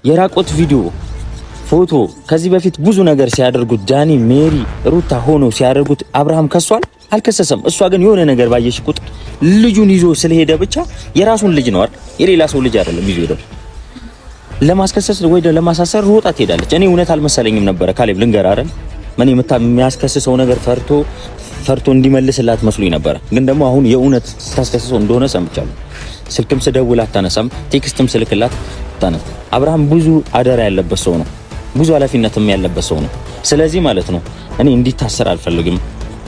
የራቆት ቪዲዮ ፎቶ ከዚህ በፊት ብዙ ነገር ሲያደርጉት ዳኒ ሜሪ ሩታ ሆኖ ሲያደርጉት አብርሃም ከሷል አልከሰሰም። እሷ ግን የሆነ ነገር ባየሽ ቁጥር ልጁን ይዞ ስለሄደ ብቻ የራሱን ልጅ ነው አይደል የሌላ ሰው ልጅ አይደለም ይዞ ሄደ ለማስከሰስ ወይ ለማሳሰር ሮጣ ትሄዳለች። እኔ እውነት አልመሰለኝም ነበር ካሌብ ልንገር አይደል ማን የሚያስከስሰው ነገር ፈርቶ እንዲመልስላት መስሎኝ ነበር። ግን ደግሞ አሁን የእውነት ታስከስሰው እንደሆነ ሰምቻለሁ። ስልክም ስደውል አታነሳም፣ ቴክስትም ስልክላት አታነሳም። አብርሃም ብዙ አደራ ያለበት ሰው ነው፣ ብዙ ኃላፊነትም ያለበት ሰው ነው። ስለዚህ ማለት ነው እኔ እንዲታሰር አልፈልግም፣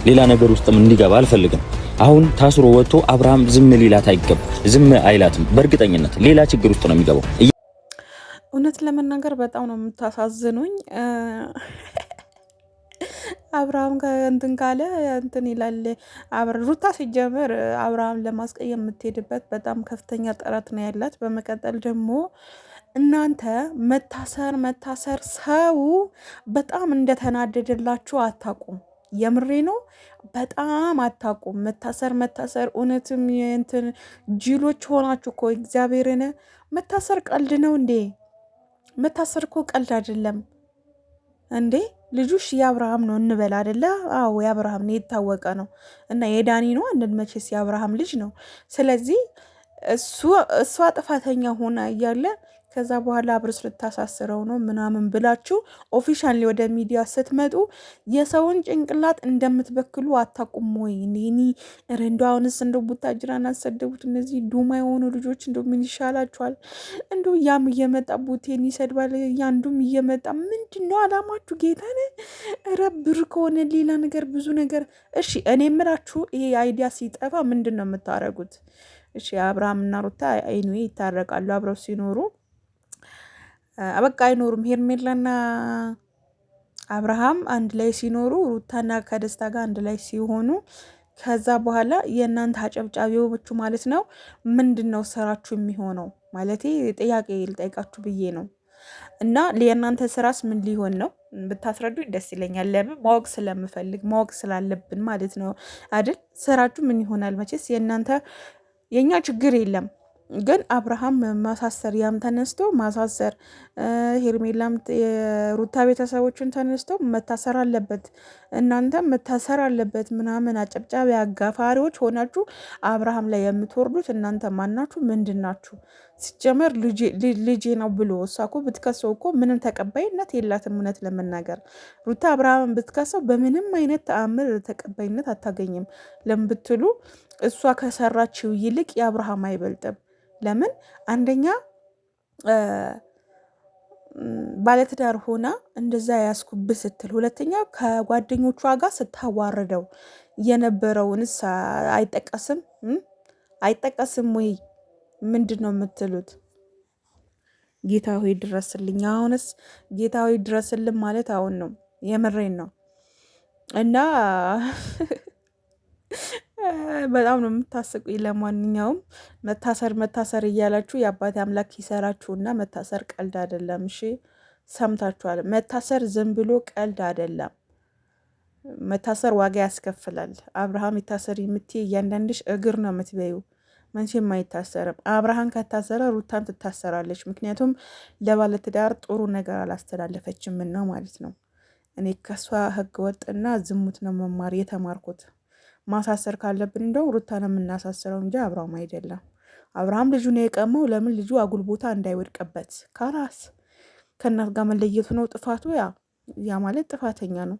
ሌላ ነገር ውስጥም እንዲገባ አልፈልግም። አሁን ታስሮ ወጥቶ አብርሃም ዝም ሊላት አይገባም፣ ዝም አይላትም። በእርግጠኝነት ሌላ ችግር ውስጥ ነው የሚገባው። እውነት ለመናገር በጣም ነው የምታሳዝኑኝ። አብርሃም እንትን ካለ እንትን ይላል። ሩታ ሲጀመር አብርሃም ለማስቀየም የምትሄድበት በጣም ከፍተኛ ጥረት ነው ያላት። በመቀጠል ደግሞ እናንተ መታሰር ሰው በጣም እንደተናደደላችሁ አታቁም። የምሬ ነው። በጣም አታቁም። መታሰር እውነትም እንትን ጅሎች ሆናችሁ እኮ እግዚአብሔርን። መታሰር ቀልድ ነው እንዴ? መታሰር እኮ ቀልድ አይደለም እንዴ። ልጁሽ የአብርሃም ነው እንበል አይደለ? አዎ የአብርሃም ነው፣ የታወቀ ነው። እና የዳኒ ነው አንድ መቼስ የአብርሃም ልጅ ነው። ስለዚህ እሷ ጥፋተኛ ሆና እያለ ከዛ በኋላ አብርስ ልታሳስረው ነው ምናምን ብላችሁ ኦፊሻሊ ወደ ሚዲያ ስትመጡ የሰውን ጭንቅላት እንደምትበክሉ አታቁም ወይ? እኔ ረንዶ አሁንስ እንደው ቡታጅራን አሰደቡት። እነዚህ ዱማ የሆኑ ልጆች እንደው ምን ይሻላችኋል? እንደው ያም እየመጣ ቡቴን ይሰድባል፣ ያንዱም እየመጣ ምንድን ነው አላማችሁ? ጌታን ረብር ከሆነ ሌላ ነገር ብዙ ነገር። እሺ እኔ የምላችሁ ይሄ አይዲያ ሲጠፋ ምንድን ነው የምታደርጉት? እሺ አብርሃም እና ሩታ አይኑ ይታረቃሉ አብረው ሲኖሩ በቃ አይኖሩም። ሄርሜላና አብርሃም አንድ ላይ ሲኖሩ ሩታና ከደስታ ጋር አንድ ላይ ሲሆኑ ከዛ በኋላ የእናንተ አጨብጫቢዎቹ ማለት ነው ምንድን ነው ስራችሁ የሚሆነው? ማለቴ ጥያቄ ልጠይቃችሁ ብዬ ነው። እና የእናንተ ስራስ ምን ሊሆን ነው? ብታስረዱኝ ደስ ይለኛል። ለምን ማወቅ ስለምፈልግ ማወቅ ስላለብን ማለት ነው አይደል? ስራችሁ ምን ይሆናል? መቼስ የእኛ ችግር የለም ግን አብርሃም ማሳሰር ያም ተነስቶ ማሳሰር ሄርሜላም የሩታ ቤተሰቦችን ተነስቶ መታሰር አለበት፣ እናንተም መታሰር አለበት ምናምን አጨብጫቢ አጋፋሪዎች ሆናችሁ አብርሃም ላይ የምትወርዱት እናንተ ማናችሁ? ምንድን ናችሁ? ሲጀመር ልጄ ነው ብሎ እሷ እኮ ብትከሰው እኮ ምንም ተቀባይነት የላትም። እውነት ለመናገር ሩታ አብርሃምን ብትከሰው በምንም አይነት ተአምር ተቀባይነት አታገኝም። ለምን ብትሉ እሷ ከሰራችው ይልቅ የአብርሃም አይበልጥም። ለምን? አንደኛ ባለትዳር ሆና እንደዛ ያስኩብህ ስትል፣ ሁለተኛ ከጓደኞቿ ጋር ስታዋርደው የነበረውንስ አይጠቀስም ወይ? ምንድን ነው የምትሉት? ጌታ ሆይ ድረስልኝ። አሁንስ ጌታ ሆይ ድረስልን ማለት አሁን ነው። የምሬን ነው። እና በጣም ነው የምታስቁኝ። ለማንኛውም መታሰር እያላችሁ የአባቴ አምላክ ይሰራችሁና መታሰር ቀልድ አይደለም። እሺ ሰምታችኋል። መታሰር ዝም ብሎ ቀልድ አይደለም። መታሰር ዋጋ ያስከፍላል። አብርሃም ይታሰር የምትይ እያንዳንድሽ እግር ነው የምትበዩ። መቼም አይታሰርም። አብርሃም ከታሰረ ሩታም ትታሰራለች። ምክንያቱም ለባለትዳር ጥሩ ነገር አላስተላለፈችም ነው ማለት ነው። እኔ ከሷ ህገ ወጥና ዝሙት ነው መማር የተማርኩት። ማሳሰር ካለብን እንደው ሩታ ነው የምናሳስረው እንጂ አብርሃም አይደለም። አብርሃም ልጁን የቀመው ለምን? ልጁ አጉል ቦታ እንዳይወድቅበት። ካላስ ከእናት ጋር መለየቱ ነው ጥፋቱ። ያ ማለት ጥፋተኛ ነው።